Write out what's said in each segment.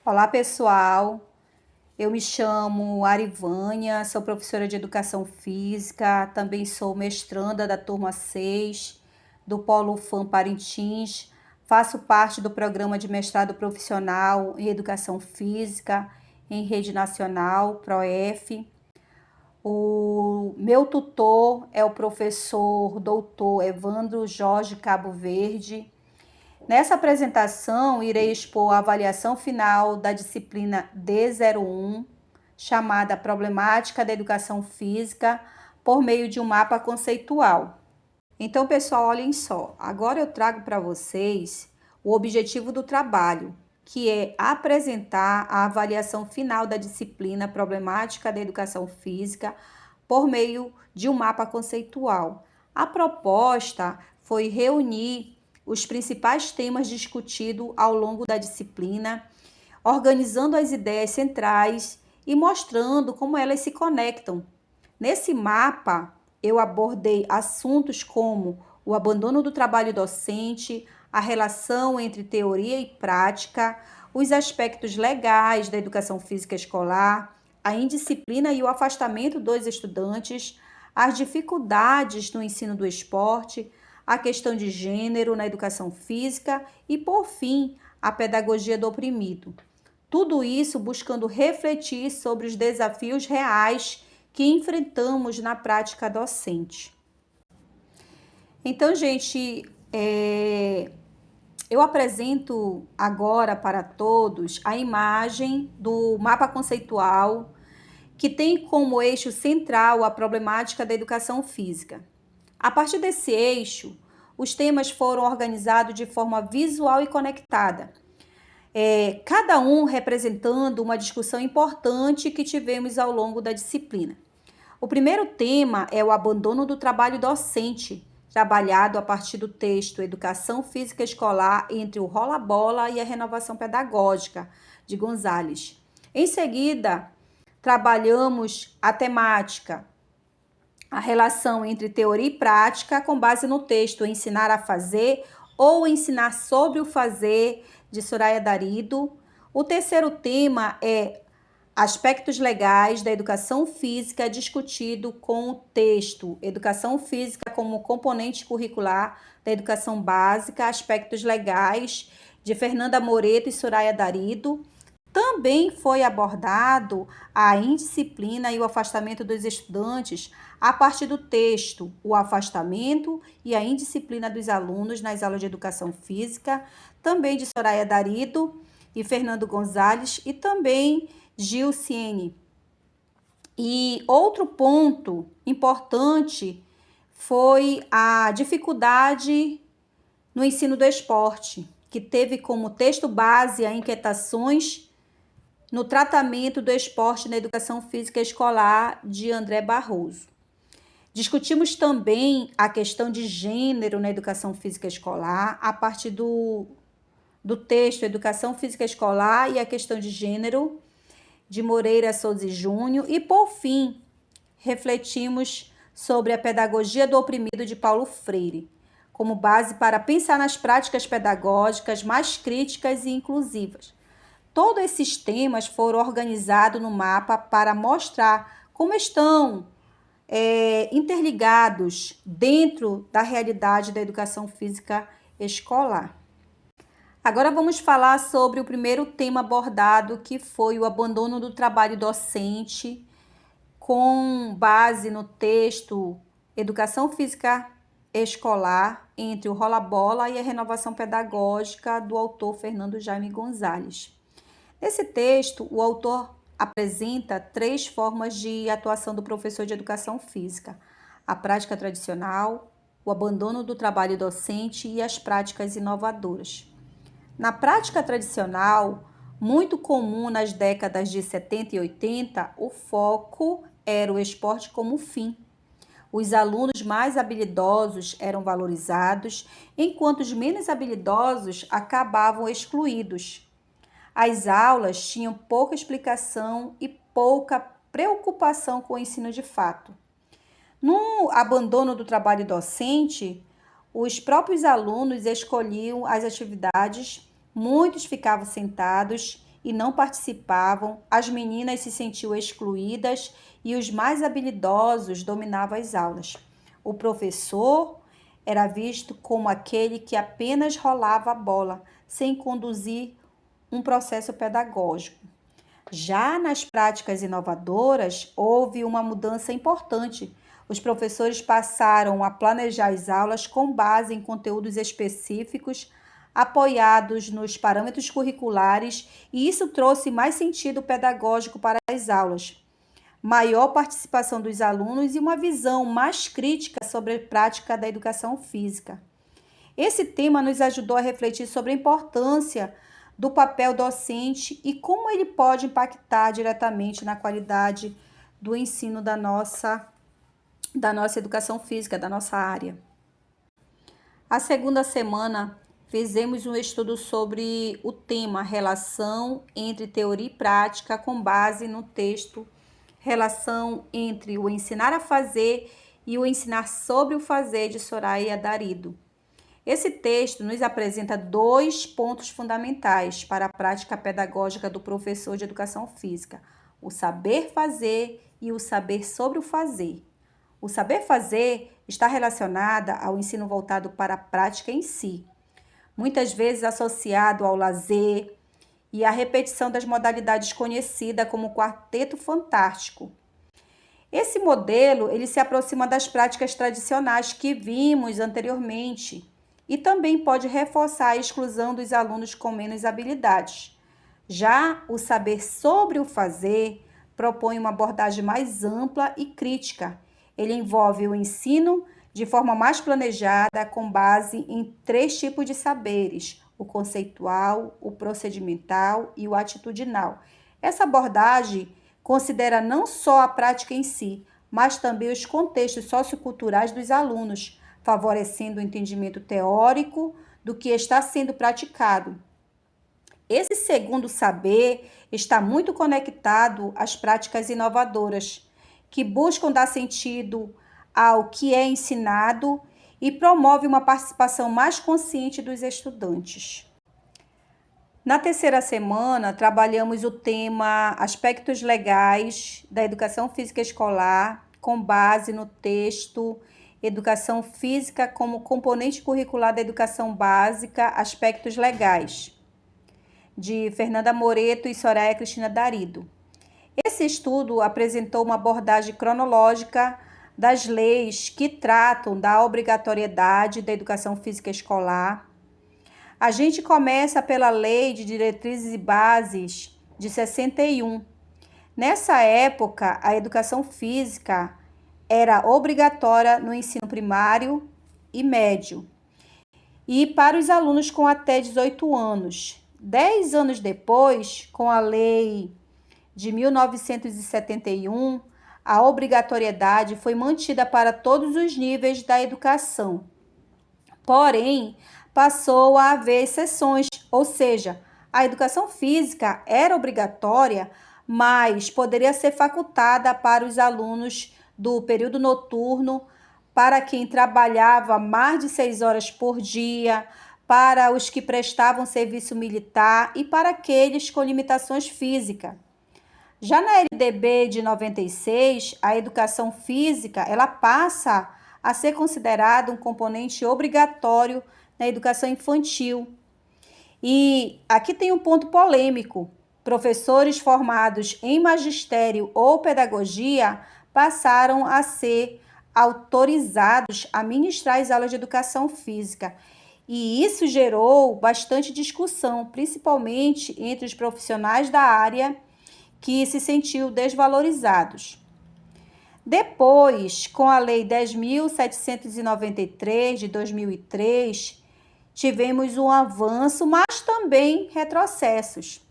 Olá, pessoal. Eu me chamo Arivânia, sou professora de Educação Física, também sou mestranda da turma 6 do Polo FAM Parintins, faço parte do programa de mestrado profissional em Educação Física em rede nacional, PROEF. O meu tutor é o professor doutor Evandro Jorge Cabo Verde. Nessa apresentação, irei expor a avaliação final da disciplina D01, chamada Problemática da Educação Física, por meio de um mapa conceitual. Então, pessoal, olhem só. Agora eu trago para vocês o objetivo do trabalho, que é apresentar a avaliação final da disciplina Problemática da Educação Física por meio de um mapa conceitual. A proposta foi reunir os principais temas discutidos ao longo da disciplina, organizando as ideias centrais e mostrando como elas se conectam. Nesse mapa, eu abordei assuntos como o abandono do trabalho docente, a relação entre teoria e prática, os aspectos legais da educação física escolar, a indisciplina e o afastamento dos estudantes, as dificuldades no ensino do esporte, a questão de gênero na educação física e, por fim, a pedagogia do oprimido. Tudo isso buscando refletir sobre os desafios reais que enfrentamos na prática docente. Então, gente, eu apresento agora para todos a imagem do mapa conceitual que tem como eixo central a problemática da educação física. A partir desse eixo, os temas foram organizados de forma visual e conectada, cada um representando uma discussão importante que tivemos ao longo da disciplina. O primeiro tema é o abandono do trabalho docente, trabalhado a partir do texto Educação Física Escolar entre o rola-bola e a renovação pedagógica, de Gonzalez. Em seguida, trabalhamos a temática, a relação entre teoria e prática com base no texto Ensinar a Fazer ou Ensinar sobre o Fazer, de Soraya Darido. O terceiro tema é aspectos legais da educação física discutido com o texto Educação Física como componente curricular da educação básica, aspectos legais, de Fernanda Moreto e Soraya Darido. Também foi abordado a indisciplina e o afastamento dos estudantes a partir do texto O Afastamento e a Indisciplina dos Alunos nas Aulas de Educação Física, também de Soraya Darido e Fernando Gonzalez e também Gil Siene. E outro ponto importante foi a dificuldade no ensino do esporte, que teve como texto base a inquietações no tratamento do esporte na educação física escolar, de André Barroso. Discutimos também a questão de gênero na educação física escolar, a partir do texto Educação Física Escolar e a questão de gênero, de Moreira Souza Júnior. E, por fim, refletimos sobre a pedagogia do oprimido, de Paulo Freire, como base para pensar nas práticas pedagógicas mais críticas e inclusivas. Todos esses temas foram organizados no mapa para mostrar como estão interligados dentro da realidade da educação física escolar. Agora vamos falar sobre o primeiro tema abordado, que foi o abandono do trabalho docente, com base no texto Educação Física Escolar entre o rola-bola e a renovação pedagógica, do autor Fernando Jaime Gonzalez. Nesse texto, o autor apresenta 3 formas de atuação do professor de educação física: a prática tradicional, o abandono do trabalho docente e as práticas inovadoras. Na prática tradicional, muito comum nas décadas de 70 e 80, o foco era o esporte como fim. Os alunos mais habilidosos eram valorizados, enquanto os menos habilidosos acabavam excluídos. As aulas tinham pouca explicação e pouca preocupação com o ensino de fato. No abandono do trabalho docente, os próprios alunos escolhiam as atividades, muitos ficavam sentados e não participavam, as meninas se sentiam excluídas e os mais habilidosos dominavam as aulas. O professor era visto como aquele que apenas rolava a bola, sem conduzir um processo pedagógico. Já nas práticas inovadoras, houve uma mudança importante. Os professores passaram a planejar as aulas com base em conteúdos específicos, apoiados nos parâmetros curriculares, e isso trouxe mais sentido pedagógico para as aulas, maior participação dos alunos e uma visão mais crítica sobre a prática da educação física. Esse tema nos ajudou a refletir sobre a importância do papel docente e como ele pode impactar diretamente na qualidade do ensino da nossa educação física, da nossa área. A segunda semana, fizemos um estudo sobre o tema relação entre teoria e prática com base no texto Relação entre o ensinar a fazer e o ensinar sobre o fazer, de Soraya Darido. Esse texto nos apresenta 2 pontos fundamentais para a prática pedagógica do professor de educação física: o saber fazer e o saber sobre o fazer. O saber fazer está relacionado ao ensino voltado para a prática em si, muitas vezes associado ao lazer e à repetição das modalidades conhecidas como quarteto fantástico. Esse modelo, ele se aproxima das práticas tradicionais que vimos anteriormente e também pode reforçar a exclusão dos alunos com menos habilidades. Já o saber sobre o fazer propõe uma abordagem mais ampla e crítica. Ele envolve o ensino de forma mais planejada, com base em 3 tipos de saberes: o conceitual, o procedimental e o atitudinal. Essa abordagem considera não só a prática em si, mas também os contextos socioculturais dos alunos, favorecendo o entendimento teórico do que está sendo praticado. Esse segundo saber está muito conectado às práticas inovadoras, que buscam dar sentido ao que é ensinado e promove uma participação mais consciente dos estudantes. Na terceira semana, trabalhamos o tema Aspectos Legais da Educação Física Escolar, com base no texto Educação Física como Componente Curricular da Educação Básica, Aspectos Legais, de Fernanda Moreto e Soraya Cristina Darido. Esse estudo apresentou uma abordagem cronológica das leis que tratam da obrigatoriedade da educação física escolar. A gente começa pela Lei de Diretrizes e Bases de 61. Nessa época, a educação física era obrigatória no ensino primário e médio e para os alunos com até 18 anos. 10 anos depois, com a Lei de 1971, a obrigatoriedade foi mantida para todos os níveis da educação. Porém, passou a haver exceções, ou seja, a educação física era obrigatória, mas poderia ser facultada para os alunos do período noturno, para quem trabalhava mais de 6 horas por dia, para os que prestavam serviço militar e para aqueles com limitações físicas. Já na LDB de 96, a educação física ela passa a ser considerada um componente obrigatório na educação infantil. E aqui tem um ponto polêmico. Professores formados em magistério ou pedagogia passaram a ser autorizados a ministrar as aulas de educação física. E isso gerou bastante discussão, principalmente entre os profissionais da área que se sentiu desvalorizados. Depois, com a Lei 10.793 de 2003, tivemos um avanço, mas também retrocessos.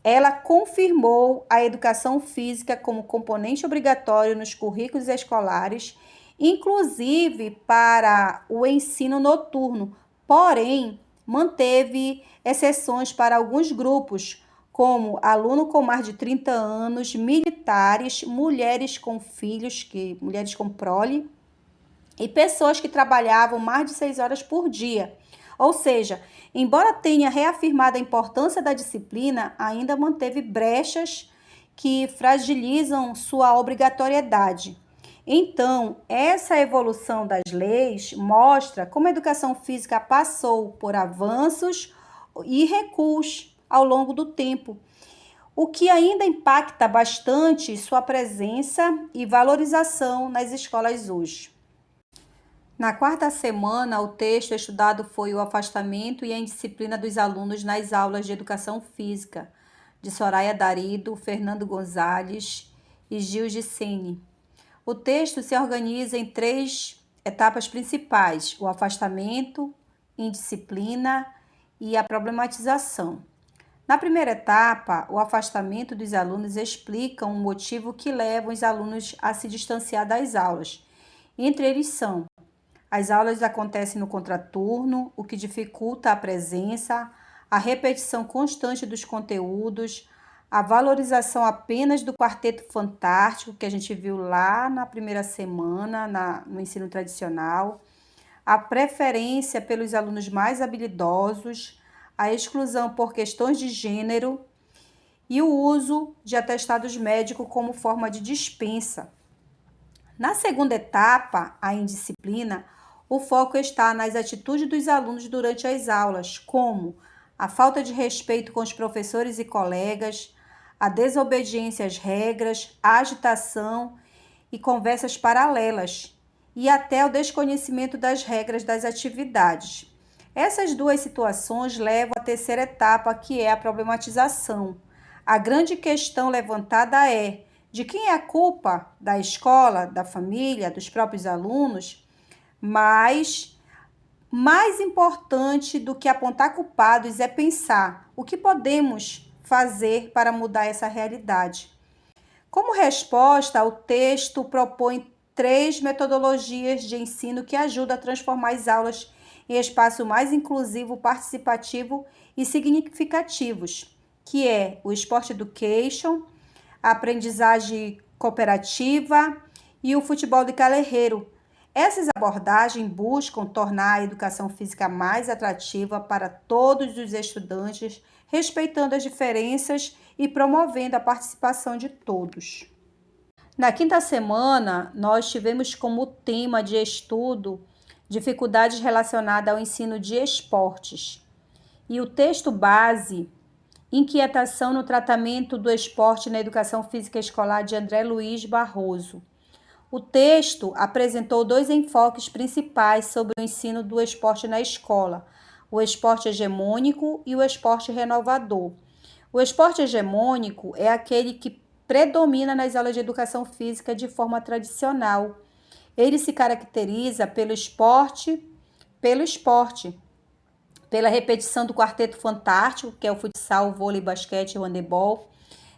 Ela confirmou a educação física como componente obrigatório nos currículos escolares, inclusive para o ensino noturno, porém, manteve exceções para alguns grupos, como aluno com mais de 30 anos, militares, mulheres com filhos, mulheres com prole, e pessoas que trabalhavam mais de 6 horas por dia. Ou seja, embora tenha reafirmado a importância da disciplina, ainda manteve brechas que fragilizam sua obrigatoriedade. Então, essa evolução das leis mostra como a educação física passou por avanços e recuos ao longo do tempo, o que ainda impacta bastante sua presença e valorização nas escolas hoje. Na quarta semana, o texto estudado foi o afastamento e a indisciplina dos alunos nas aulas de educação física, de Soraya Darido, Fernando Gonzalez e Gil Gicene. O texto se organiza em 3 etapas principais: o afastamento, indisciplina e a problematização. Na primeira etapa, o afastamento dos alunos explica um motivo que leva os alunos a se distanciar das aulas. Entre eles são: as aulas acontecem no contraturno, o que dificulta a presença, a repetição constante dos conteúdos, a valorização apenas do quarteto fantástico, que a gente viu lá na primeira semana, no ensino tradicional, a preferência pelos alunos mais habilidosos, a exclusão por questões de gênero e o uso de atestados médicos como forma de dispensa. Na segunda etapa, a indisciplina, o foco está nas atitudes dos alunos durante as aulas, como a falta de respeito com os professores e colegas, a desobediência às regras, a agitação e conversas paralelas, e até o desconhecimento das regras das atividades. Essas 2 situações levam à terceira etapa, que é a problematização. A grande questão levantada é: de quem é a culpa? Da escola, da família, dos próprios alunos? Mas mais importante do que apontar culpados é pensar o que podemos fazer para mudar essa realidade. Como resposta, o texto propõe 3 metodologias de ensino que ajudam a transformar as aulas em espaço mais inclusivo, participativo e significativos, que é o Sport Education, a aprendizagem cooperativa e o futebol de calerreiro. Essas abordagens buscam tornar a educação física mais atrativa para todos os estudantes, respeitando as diferenças e promovendo a participação de todos. Na quinta semana, nós tivemos como tema de estudo dificuldades relacionadas ao ensino de esportes. E o texto base, Inquietação no tratamento do esporte na educação física escolar, de André Luiz Barroso. O texto apresentou 2 enfoques principais sobre o ensino do esporte na escola: o esporte hegemônico e o esporte renovador. O esporte hegemônico é aquele que predomina nas aulas de educação física de forma tradicional. Ele se caracteriza pelo esporte, pela repetição do quarteto fantástico, que é o futsal, o vôlei, basquete e o handebol,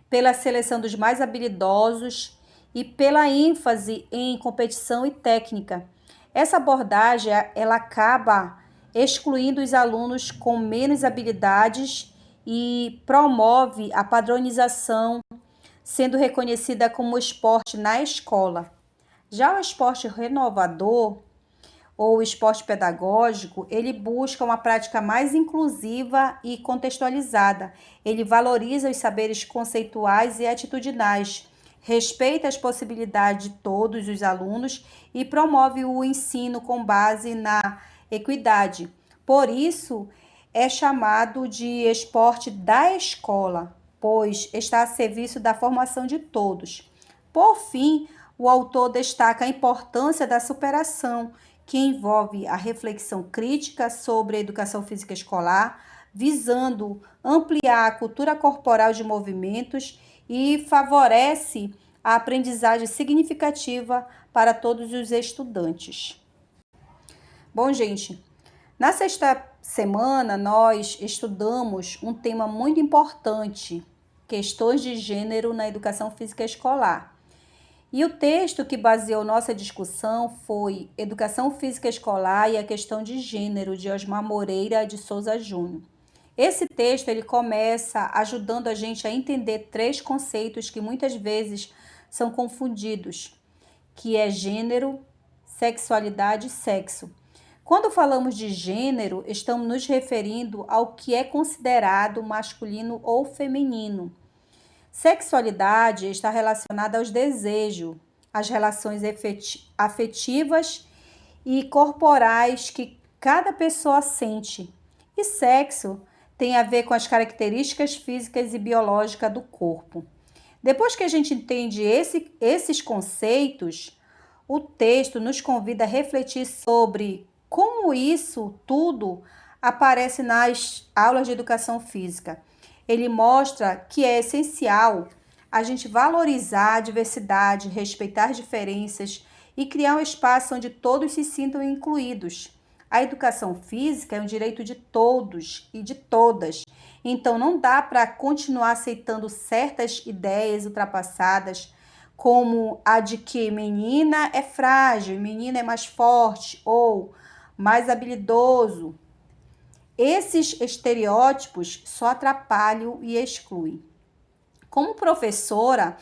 pela seleção dos mais habilidosos e pela ênfase em competição e técnica. Essa abordagem, ela acaba excluindo os alunos com menos habilidades e promove a padronização, sendo reconhecida como esporte na escola. Já o esporte renovador, ou esporte pedagógico, ele busca uma prática mais inclusiva e contextualizada. Ele valoriza os saberes conceituais e atitudinais, respeita as possibilidades de todos os alunos e promove o ensino com base na equidade. Por isso, é chamado de esporte da escola, pois está a serviço da formação de todos. Por fim, o autor destaca a importância da superação, que envolve a reflexão crítica sobre a educação física escolar, visando ampliar a cultura corporal de movimentos e favorece a aprendizagem significativa para todos os estudantes. Bom, gente, na sexta semana nós estudamos um tema muito importante: questões de gênero na educação física escolar. E o texto que baseou nossa discussão foi Educação Física Escolar e a Questão de Gênero, de Osmar Moreira de Souza Júnior. Esse texto ele começa ajudando a gente a entender 3 conceitos que muitas vezes são confundidos, que é gênero, sexualidade e sexo. Quando falamos de gênero, estamos nos referindo ao que é considerado masculino ou feminino. Sexualidade está relacionada aos desejos, às relações afetivas e corporais que cada pessoa sente. E sexo tem a ver com as características físicas e biológicas do corpo. Depois que a gente entende esses conceitos, o texto nos convida a refletir sobre como isso tudo aparece nas aulas de educação física. Ele mostra que é essencial a gente valorizar a diversidade, respeitar diferenças e criar um espaço onde todos se sintam incluídos. A educação física é um direito de todos e de todas. Então não dá para continuar aceitando certas ideias ultrapassadas, como a de que menina é frágil, menina é mais forte ou mais habilidoso. Esses estereótipos só atrapalham e excluem. Como professora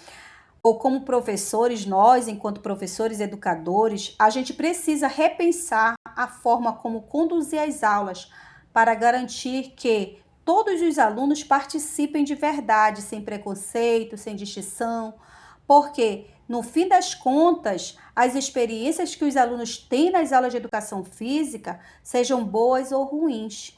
ou como professores, nós, enquanto professores educadores, a gente precisa repensar a forma como conduzir as aulas para garantir que todos os alunos participem de verdade, sem preconceito, sem distinção, porque, no fim das contas, as experiências que os alunos têm nas aulas de educação física, sejam boas ou ruins,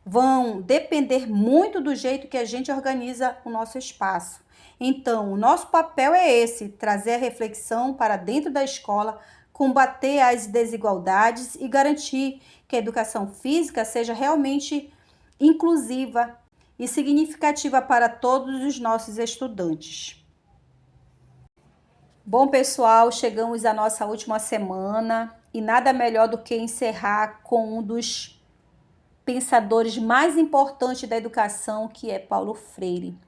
vão depender muito do jeito que a gente organiza o nosso espaço. Então, o nosso papel é esse, trazer a reflexão para dentro da escola, combater as desigualdades e garantir que a educação física seja realmente inclusiva e significativa para todos os nossos estudantes. Bom, pessoal, chegamos à nossa última semana e nada melhor do que encerrar com um dos pensadores mais importantes da educação, que é Paulo Freire,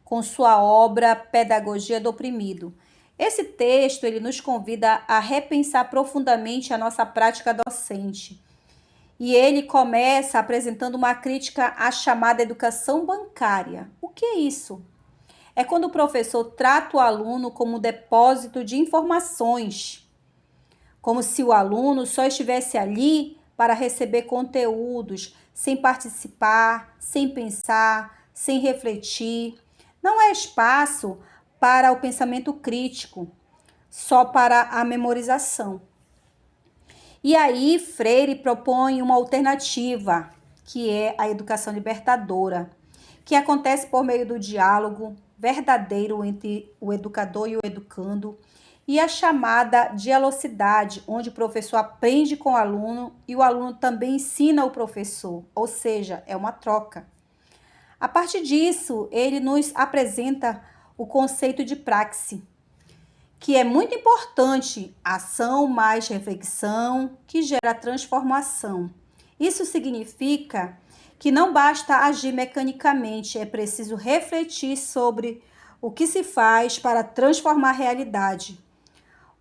com sua obra Pedagogia do Oprimido. Esse texto ele nos convida a repensar profundamente a nossa prática docente. E ele começa apresentando uma crítica à chamada educação bancária. O que é isso? É quando o professor trata o aluno como um depósito de informações, como se o aluno só estivesse ali para receber conteúdos, sem participar, sem pensar, sem refletir. Não é espaço para o pensamento crítico, só para a memorização. E aí Freire propõe uma alternativa, que é a educação libertadora, que acontece por meio do diálogo verdadeiro entre o educador e o educando, e a chamada dialogicidade, onde o professor aprende com o aluno e o aluno também ensina o professor, ou seja, é uma troca. A partir disso, ele nos apresenta o conceito de praxe, que é muito importante, ação mais reflexão, que gera transformação. Isso significa que não basta agir mecanicamente, é preciso refletir sobre o que se faz para transformar a realidade.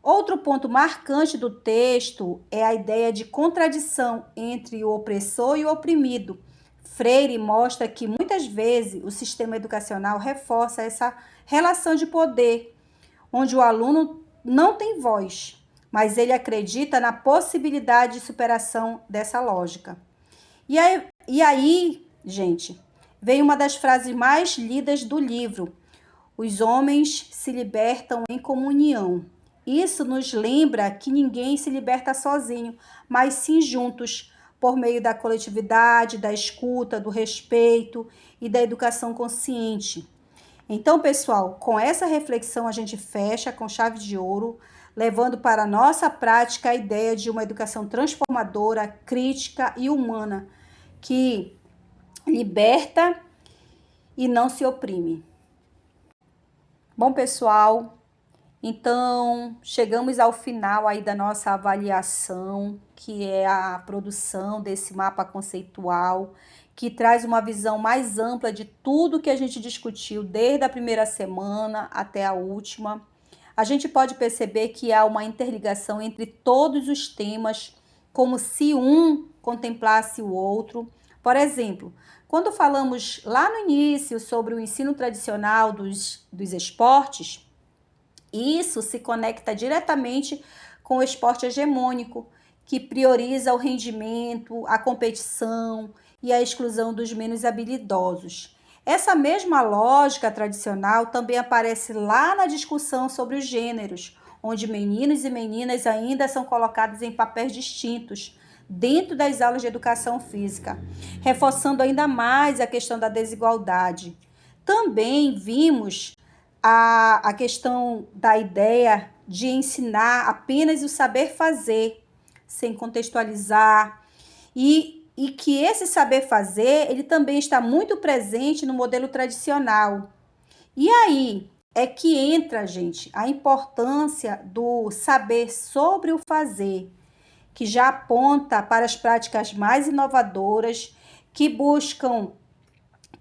Outro ponto marcante do texto é a ideia de contradição entre o opressor e o oprimido. Freire mostra que muitas vezes o sistema educacional reforça essa relação de poder, onde o aluno não tem voz, mas ele acredita na possibilidade de superação dessa lógica. E aí, gente, vem uma das frases mais lidas do livro: os homens se libertam em comunhão. Isso nos lembra que ninguém se liberta sozinho, mas sim juntos, por meio da coletividade, da escuta, do respeito e da educação consciente. Então, pessoal, com essa reflexão a gente fecha com chave de ouro, levando para a nossa prática a ideia de uma educação transformadora, crítica e humana, que liberta e não se oprime. Bom, pessoal, então chegamos ao final aí da nossa avaliação, que é a produção desse mapa conceitual, que traz uma visão mais ampla de tudo que a gente discutiu desde a primeira semana até a última. A gente pode perceber que há uma interligação entre todos os temas, como se um contemplasse o outro. Por exemplo, quando falamos lá no início sobre o ensino tradicional dos esportes, isso se conecta diretamente com o esporte hegemônico, que prioriza o rendimento, a competição e a exclusão dos menos habilidosos. Essa mesma lógica tradicional também aparece lá na discussão sobre os gêneros, onde meninos e meninas ainda são colocados em papéis distintos dentro das aulas de educação física, reforçando ainda mais a questão da desigualdade. Também vimos a questão da ideia de ensinar apenas o saber fazer, sem contextualizar, e que esse saber fazer, ele também está muito presente no modelo tradicional. E aí é que entra, gente, a importância do saber sobre o fazer, que já aponta para as práticas mais inovadoras, que buscam,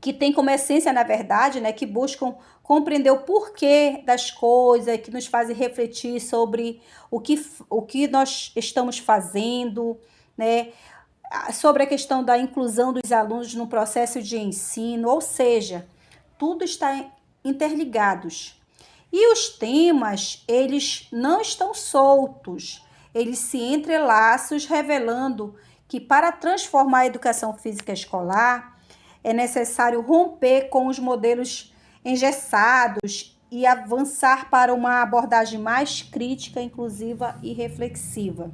que tem como essência, na verdade, né, que buscam compreender o porquê das coisas, que nos fazem refletir sobre o que nós estamos fazendo, né, sobre a questão da inclusão dos alunos no processo de ensino, ou seja, tudo está interligados. E os temas, eles não estão soltos, eles se entrelaçam, revelando que para transformar a educação física escolar, é necessário romper com os modelos engessados e avançar para uma abordagem mais crítica, inclusiva e reflexiva.